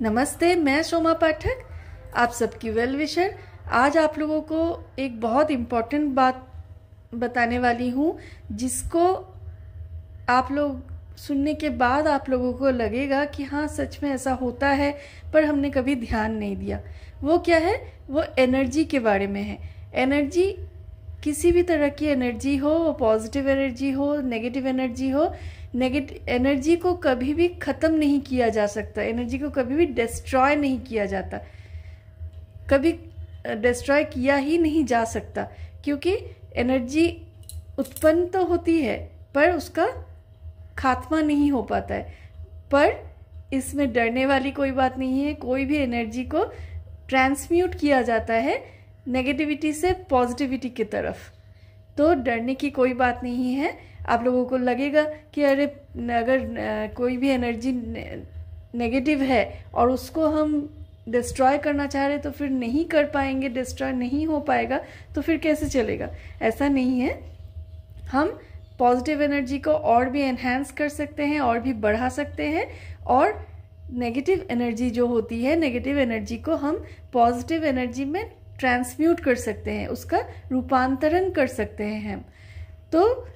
नमस्ते, मैं शोमा पाठक, आप सबकी वेल विशर। आज आप लोगों को एक बहुत इम्पॉर्टेंट बात बताने वाली हूँ, जिसको आप लोग सुनने के बाद आप लोगों को लगेगा कि हाँ सच में ऐसा होता है, पर हमने कभी ध्यान नहीं दिया। वो क्या है? वो एनर्जी के बारे में है। एनर्जी, किसी भी तरह की एनर्जी हो, वो पॉजिटिव एनर्जी हो, नेगेटिव एनर्जी हो, नेगेटिव एनर्जी को कभी भी ख़त्म नहीं किया जा सकता। एनर्जी को कभी भी डिस्ट्रॉय नहीं किया जाता, कभी डिस्ट्रॉय किया ही नहीं जा सकता, क्योंकि एनर्जी उत्पन्न तो होती है पर उसका खात्मा नहीं हो पाता है। पर इसमें डरने वाली कोई बात नहीं है। कोई भी एनर्जी को ट्रांसम्यूट किया जाता है नेगेटिविटी से पॉजिटिविटी की तरफ, तो डरने की कोई बात नहीं है। आप लोगों को लगेगा कि अरे अगर कोई भी एनर्जी नेगेटिव है और उसको हम डिस्ट्रॉय करना चाह रहे तो फिर नहीं कर पाएंगे, डिस्ट्रॉय नहीं हो पाएगा, तो फिर कैसे चलेगा? ऐसा नहीं है। हम पॉजिटिव एनर्जी को और भी एनहांस कर सकते हैं, और भी बढ़ा सकते हैं, और नेगेटिव एनर्जी जो होती है, नेगेटिव एनर्जी को हम पॉजिटिव एनर्जी में ट्रांसम्यूट कर सकते हैं, उसका रूपांतरण कर सकते हैं हम। तो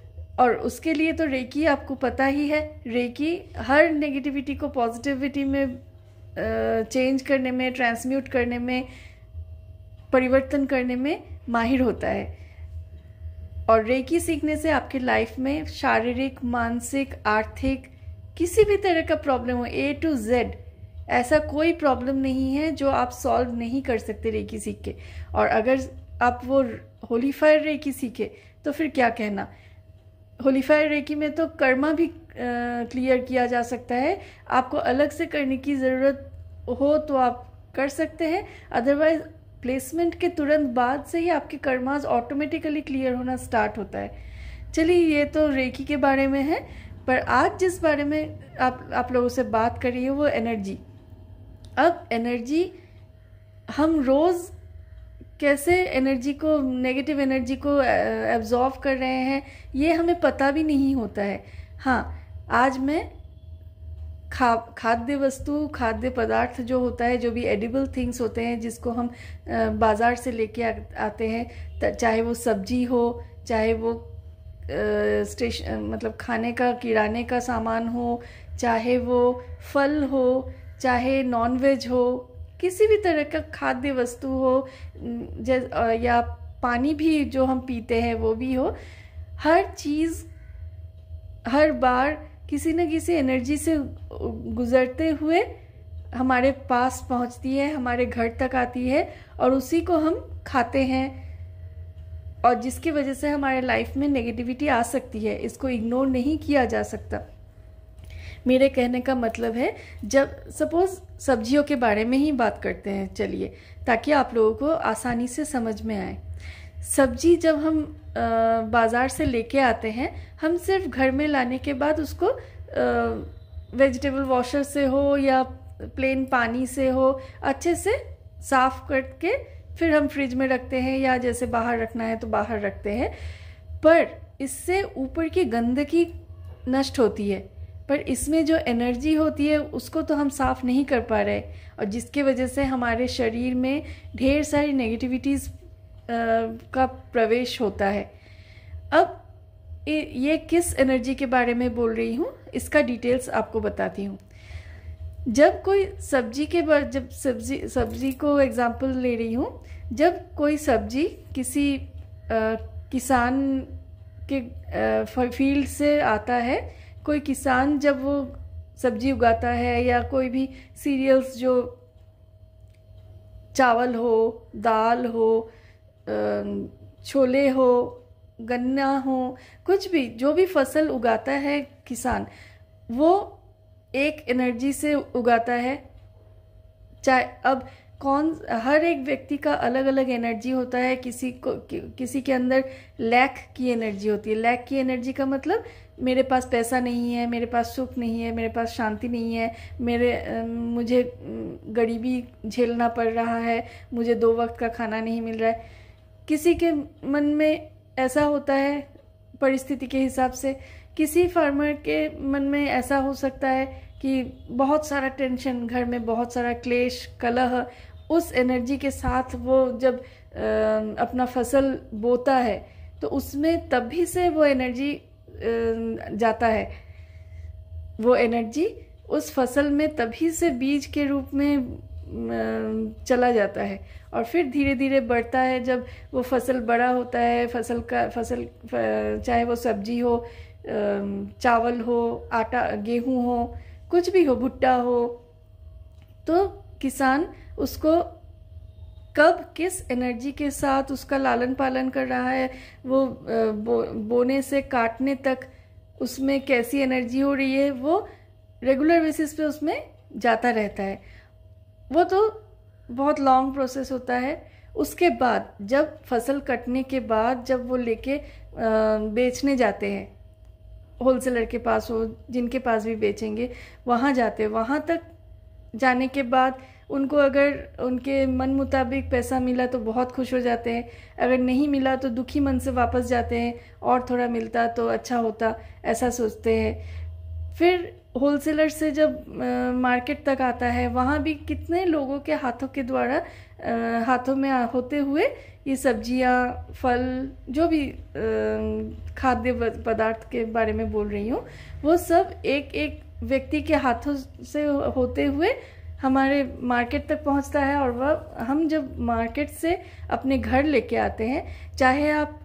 और उसके लिए तो रेकी आपको पता ही है, रेकी हर नेगेटिविटी को पॉजिटिविटी में चेंज करने में, ट्रांसम्यूट करने में, परिवर्तन करने में माहिर होता है। और रेकी सीखने से आपके लाइफ में शारीरिक, मानसिक, आर्थिक, किसी भी तरह का प्रॉब्लम हो, A to Z, ऐसा कोई प्रॉब्लम नहीं है जो आप सॉल्व नहीं कर सकते रेकी सीख के। और अगर आप वो होली फायर रेकी सीखे तो फिर क्या कहना। होली फायर रेकी में तो कर्मा भी क्लियर किया जा सकता है। आपको अलग से करने की ज़रूरत हो तो आप कर सकते हैं, अदरवाइज प्लेसमेंट के तुरंत बाद से ही आपके कर्मास ऑटोमेटिकली क्लियर होना स्टार्ट होता है। चलिए, ये तो रेकी के बारे में है, पर आज जिस बारे में आप लोगों से बात कर रही है वो एनर्जी। अब एनर्जी, हम रोज़ कैसे एनर्जी को, नेगेटिव एनर्जी को एब्जॉर्व कर रहे हैं, ये हमें पता भी नहीं होता है। हाँ, आज मैं खाद्य वस्तु, खाद्य पदार्थ जो होता है, जो भी एडिबल थिंग्स होते हैं जिसको हम बाज़ार से लेके आते हैं, चाहे वो सब्जी हो, चाहे वो मतलब खाने का, किराने का सामान हो, चाहे वो फल हो, चाहे नॉन वेज हो, किसी भी तरह का खाद्य वस्तु हो, या पानी भी जो हम पीते हैं वो भी हो, हर चीज़ हर बार किसी न किसी एनर्जी से गुजरते हुए हमारे पास पहुंचती है, हमारे घर तक आती है, और उसी को हम खाते हैं, और जिसकी वजह से हमारे लाइफ में नेगेटिविटी आ सकती है। इसको इग्नोर नहीं किया जा सकता। मेरे कहने का मतलब है, जब सपोज सब्जियों के बारे में ही बात करते हैं, चलिए, ताकि आप लोगों को आसानी से समझ में आए। सब्जी जब हम बाज़ार से लेके आते हैं, हम सिर्फ घर में लाने के बाद उसको वेजिटेबल वॉशर से हो या प्लेन पानी से हो अच्छे से साफ करके फिर हम फ्रिज में रखते हैं, या जैसे बाहर रखना है तो बाहर रखते हैं। पर इससे ऊपर की गंदगी नष्ट होती है, पर इसमें जो एनर्जी होती है उसको तो हम साफ़ नहीं कर पा रहे, और जिसके वजह से हमारे शरीर में ढेर सारी नेगेटिविटीज़ का प्रवेश होता है। अब ये किस एनर्जी के बारे में बोल रही हूँ, इसका डिटेल्स आपको बताती हूँ। जब कोई सब्जी के बाद, जब सब्जी को एग्जांपल ले रही हूँ, जब कोई सब्जी किसी किसान के फील्ड से आता है, कोई किसान जब वो सब्जी उगाता है, या कोई भी सीरियल्स, जो चावल हो, दाल हो, छोले हो, गन्ना हो, कुछ भी, जो भी फसल उगाता है किसान, वो एक एनर्जी से उगाता है। चाहे अब हर एक व्यक्ति का अलग अलग एनर्जी होता है। किसी के अंदर लैक की एनर्जी होती है। लैक की एनर्जी का मतलब, मेरे पास पैसा नहीं है, मेरे पास सुख नहीं है, मेरे पास शांति नहीं है, मुझे गरीबी झेलना पड़ रहा है, मुझे 2 वक्त का खाना नहीं मिल रहा है। किसी के मन में ऐसा होता है परिस्थिति के हिसाब से। किसी फार्मर के मन में ऐसा हो सकता है कि बहुत सारा टेंशन घर में, बहुत सारा क्लेश कलह, उस एनर्जी के साथ वो जब अपना फसल बोता है तो उसमें तभी से वो एनर्जी जाता है। वो एनर्जी उस फसल में तभी से बीज के रूप में चला जाता है और फिर धीरे धीरे बढ़ता है। जब वो फसल बड़ा होता है, फसल चाहे वो सब्जी हो, चावल हो, आटा गेहूं हो, कुछ भी हो, भुट्टा हो, तो किसान उसको कब किस एनर्जी के साथ उसका लालन पालन कर रहा है, वो बोने से काटने तक उसमें कैसी एनर्जी हो रही है, वो रेगुलर बेसिस पे उसमें जाता रहता है। वो तो बहुत लॉन्ग प्रोसेस होता है। उसके बाद जब फसल कटने के बाद जब वो लेके बेचने जाते हैं, होलसेलर के पास हो, जिनके पास भी बेचेंगे, वहाँ जाते हैं। वहाँ तक जाने के बाद उनको अगर उनके मन मुताबिक पैसा मिला तो बहुत खुश हो जाते हैं, अगर नहीं मिला तो दुखी मन से वापस जाते हैं, और थोड़ा मिलता तो अच्छा होता, ऐसा सोचते हैं। फिर होलसेलर से जब मार्केट तक आता है, वहाँ भी कितने लोगों के हाथों के द्वारा हाथों में होते हुए ये सब्जियाँ, फल, जो भी खाद्य पदार्थ के बारे में बोल रही हूँ, वो सब एक एक व्यक्ति के हाथों से होते हुए हमारे मार्केट तक पहुंचता है। और वह हम जब मार्केट से अपने घर लेके आते हैं, चाहे आप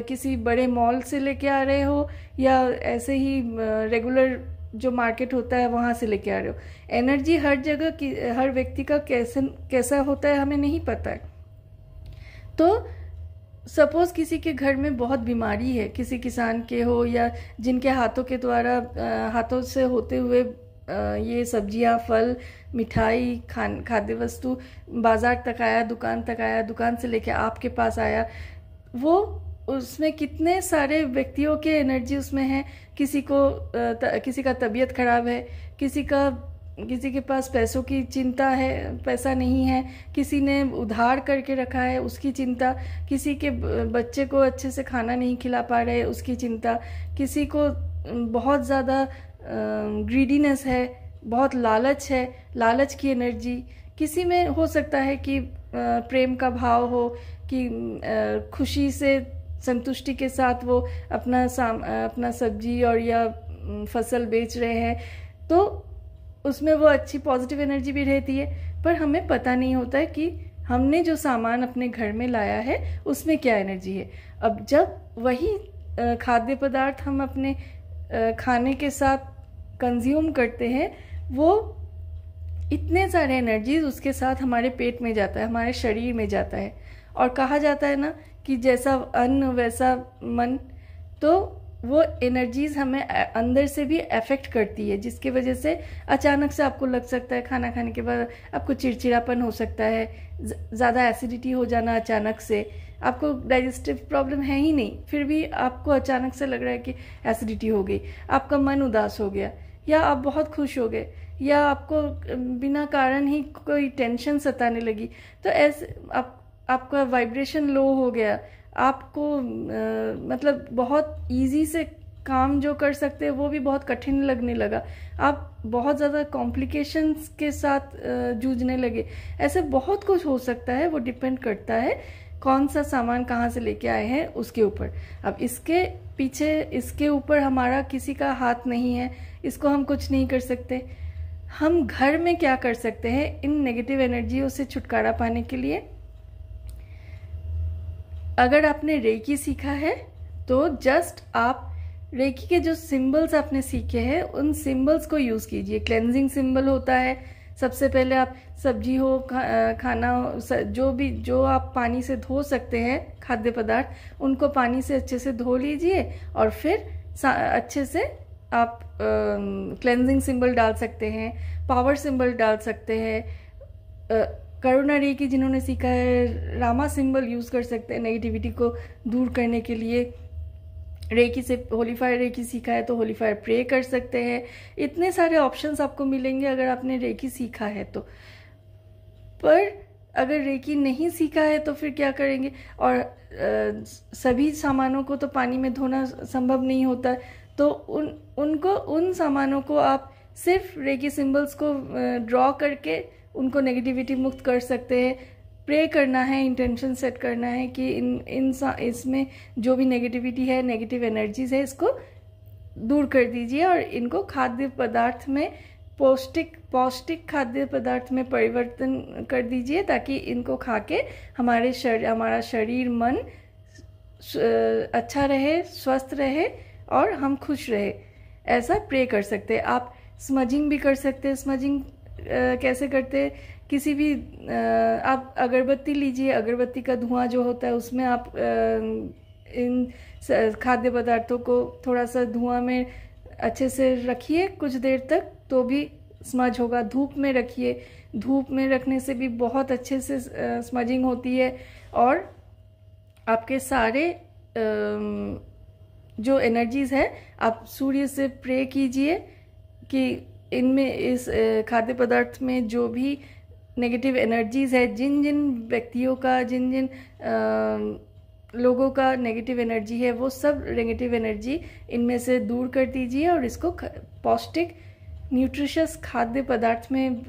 किसी बड़े मॉल से लेके आ रहे हो या ऐसे ही रेगुलर जो मार्केट होता है वहाँ से लेके आ रहे हो, एनर्जी हर जगह की, हर व्यक्ति का कैसा होता है हमें नहीं पता है। तो सपोज किसी के घर में बहुत बीमारी है, किसी किसान के हो या जिनके हाथों के द्वारा हाथों से होते हुए ये सब्जियां, फल, मिठाई, खाद्य वस्तु बाजार तक आया, दुकान तक आया, दुकान से लेके आपके पास आया, वो उसमें कितने सारे व्यक्तियों के एनर्जी उसमें है। किसी का तबीयत खराब है, किसी के पास पैसों की चिंता है, पैसा नहीं है, किसी ने उधार करके रखा है उसकी चिंता, किसी के बच्चे को अच्छे से खाना नहीं खिला पा रहे उसकी चिंता, किसी को बहुत ज़्यादा ग्रीडीनेस है, बहुत लालच है, लालच की एनर्जी, किसी में हो सकता है कि प्रेम का भाव हो, कि खुशी से संतुष्टि के साथ वो अपना सब्जी और या फसल बेच रहे हैं, तो उसमें वो अच्छी पॉजिटिव एनर्जी भी रहती है। पर हमें पता नहीं होता है कि हमने जो सामान अपने घर में लाया है उसमें क्या एनर्जी है। अब जब वही खाद्य पदार्थ हम अपने खाने के साथ कंज्यूम करते हैं, वो इतने सारे एनर्जीज उसके साथ हमारे पेट में जाता है, हमारे शरीर में जाता है। और कहा जाता है ना कि जैसा अन्न वैसा मन, तो वो एनर्जीज हमें अंदर से भी अफेक्ट करती है, जिसकी वजह से अचानक से आपको लग सकता है, खाना खाने के बाद आपको चिड़चिड़ापन हो सकता है, ज़्यादा एसिडिटी हो जाना अचानक से, आपको डाइजेस्टिव प्रॉब्लम है ही नहीं, फिर भी आपको अचानक से लग रहा है कि एसिडिटी हो गई, आपका मन उदास हो गया, या आप बहुत खुश हो गए, या आपको बिना कारण ही कोई टेंशन सताने लगी, तो ऐसे आपका वाइब्रेशन लो हो गया, आपको मतलब बहुत इजी से काम जो कर सकते हैं वो भी बहुत कठिन लगने लगा, आप बहुत ज़्यादा कॉम्प्लिकेशंस के साथ जूझने लगे। ऐसे बहुत कुछ हो सकता है, वो डिपेंड करता है कौन सा सामान कहाँ से लेके आए हैं उसके ऊपर। अब इसके पीछे, इसके ऊपर हमारा किसी का हाथ नहीं है, इसको हम कुछ नहीं कर सकते। हम घर में क्या कर सकते हैं इन नेगेटिव एनर्जियों से छुटकारा पाने के लिए? अगर आपने रेकी सीखा है तो जस्ट आप रेकी के जो सिंबल्स आपने सीखे हैं उन सिंबल्स को यूज़ कीजिए। क्लेंजिंग सिंबल होता है, सबसे पहले आप सब्जी हो, खाना हो, जो आप पानी से धो सकते हैं खाद्य पदार्थ, उनको पानी से अच्छे से धो लीजिए और फिर अच्छे से आप क्लेंजिंग सिंबल डाल सकते हैं, पावर सिंबल डाल सकते हैं। करुणा रेकी जिन्होंने सीखा है, रामा सिंबल यूज़ कर सकते हैं नेगेटिविटी को दूर करने के लिए। रेकी से होलीफायर रेकी सीखा है तो होलीफायर प्रे कर सकते हैं। इतने सारे ऑप्शंस आपको मिलेंगे अगर आपने रेकी सीखा है तो। पर अगर रेकी नहीं सीखा है तो फिर क्या करेंगे? और सभी सामानों को तो पानी में धोना संभव नहीं होता, तो उन सामानों को आप सिर्फ रेकी सिंबल्स को ड्रॉ करके उनको नेगेटिविटी मुक्त कर सकते हैं। प्रे करना है, इंटेंशन सेट करना है कि इसमें जो भी नेगेटिविटी है, नेगेटिव एनर्जीज है, इसको दूर कर दीजिए और इनको खाद्य पदार्थ में पौष्टिक खाद्य पदार्थ में परिवर्तन कर दीजिए, ताकि इनको खा के हमारा शरीर मन अच्छा रहे, स्वस्थ रहे और हम खुश रहे। ऐसा प्रे कर सकते हैं। आप स्मजिंग भी कर सकते हैं। स्मजिंग कैसे करते हैं? किसी भी आप अगरबत्ती लीजिए, अगरबत्ती का धुआं जो होता है उसमें आप इन खाद्य पदार्थों को थोड़ा सा धुआं में अच्छे से रखिए कुछ देर तक, तो भी स्मज होगा। धूप में रखिए, धूप में रखने से भी बहुत अच्छे से स्मजिंग होती है। और आपके सारे जो एनर्जीज है, आप सूर्य से प्रे कीजिए कि इनमें, इस खाद्य पदार्थ में जो भी नेगेटिव एनर्जीज है, जिन जिन व्यक्तियों का, जिन जिन लोगों का नेगेटिव एनर्जी है, वो सब नेगेटिव एनर्जी इनमें से दूर कर दीजिए और इसको पौष्टिक न्यूट्रिशियस खाद्य पदार्थ में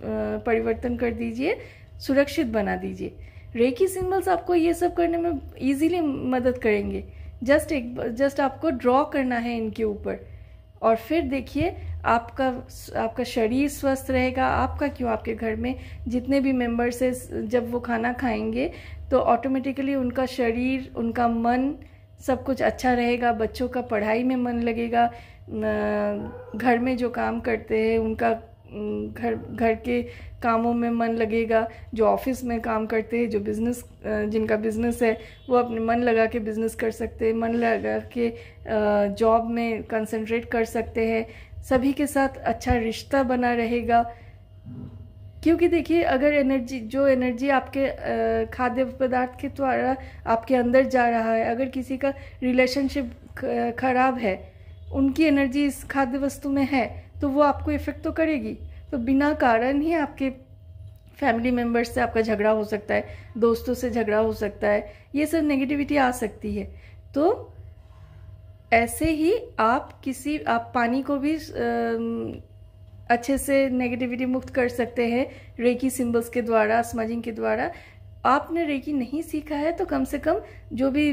परिवर्तन कर दीजिए, सुरक्षित बना दीजिए। रेकी सिंबल्स आपको ये सब करने में इजीली मदद करेंगे। जस्ट आपको ड्रॉ करना है इनके ऊपर, और फिर देखिए आपका शरीर स्वस्थ रहेगा। आपका क्यों, आपके घर में जितने भी मेंबर्स हैं, जब वो खाना खाएंगे तो ऑटोमेटिकली उनका शरीर, उनका मन, सब कुछ अच्छा रहेगा। बच्चों का पढ़ाई में मन लगेगा, घर में जो काम करते हैं उनका घर के कामों में मन लगेगा, जो ऑफिस में काम करते हैं, जो बिजनेस, जिनका बिजनेस है, वो अपने मन लगा के बिजनेस कर सकते हैं, मन लगा के जॉब में कंसंट्रेट कर सकते हैं। सभी के साथ अच्छा रिश्ता बना रहेगा। क्योंकि देखिए, अगर जो एनर्जी आपके खाद्य पदार्थ के द्वारा आपके अंदर जा रहा है, अगर किसी का रिलेशनशिप खराब है, उनकी एनर्जी इस खाद्य वस्तु में है, तो वो आपको इफेक्ट तो करेगी। तो बिना कारण ही आपके फैमिली मेम्बर्स से आपका झगड़ा हो सकता है, दोस्तों से झगड़ा हो सकता है, ये सब नेगेटिविटी आ सकती है। तो ऐसे ही आप पानी को भी अच्छे से नेगेटिविटी मुक्त कर सकते हैं रेकी सिंबल्स के द्वारा, स्मजिंग के द्वारा। आपने रेकी नहीं सीखा है तो कम से कम जो भी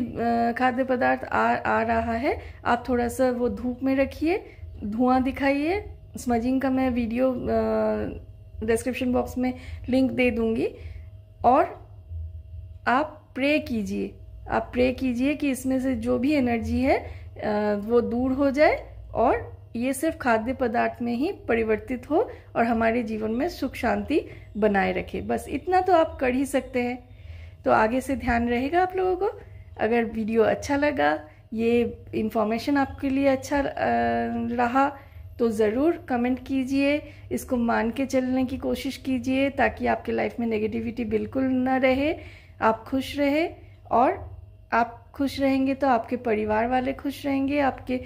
खाद्य पदार्थ आ रहा है, आप थोड़ा सा वो धूप में रखिए, धुआं दिखाइए। स्मजिंग का मैं वीडियो डिस्क्रिप्शन बॉक्स में लिंक दे दूंगी। और आप प्रे कीजिए कि इसमें से जो भी एनर्जी है वो दूर हो जाए और ये सिर्फ खाद्य पदार्थ में ही परिवर्तित हो और हमारे जीवन में सुख शांति बनाए रखे। बस इतना तो आप कर ही सकते हैं। तो आगे से ध्यान रहेगा आप लोगों को। अगर वीडियो अच्छा लगा, ये इन्फॉर्मेशन आपके लिए अच्छा रहा, तो ज़रूर कमेंट कीजिए, इसको मान के चलने की कोशिश कीजिए, ताकि आपके लाइफ में नेगेटिविटी बिल्कुल ना रहे, आप खुश रहे। और आप खुश रहेंगे तो आपके परिवार वाले खुश रहेंगे, आपके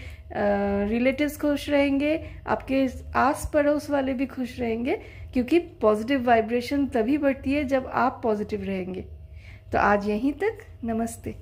रिलेटिव्स खुश रहेंगे, आपके आस पड़ोस वाले भी खुश रहेंगे, क्योंकि पॉजिटिव वाइब्रेशन तभी बढ़ती है जब आप पॉजिटिव रहेंगे। तो आज यहीं तक, नमस्ते।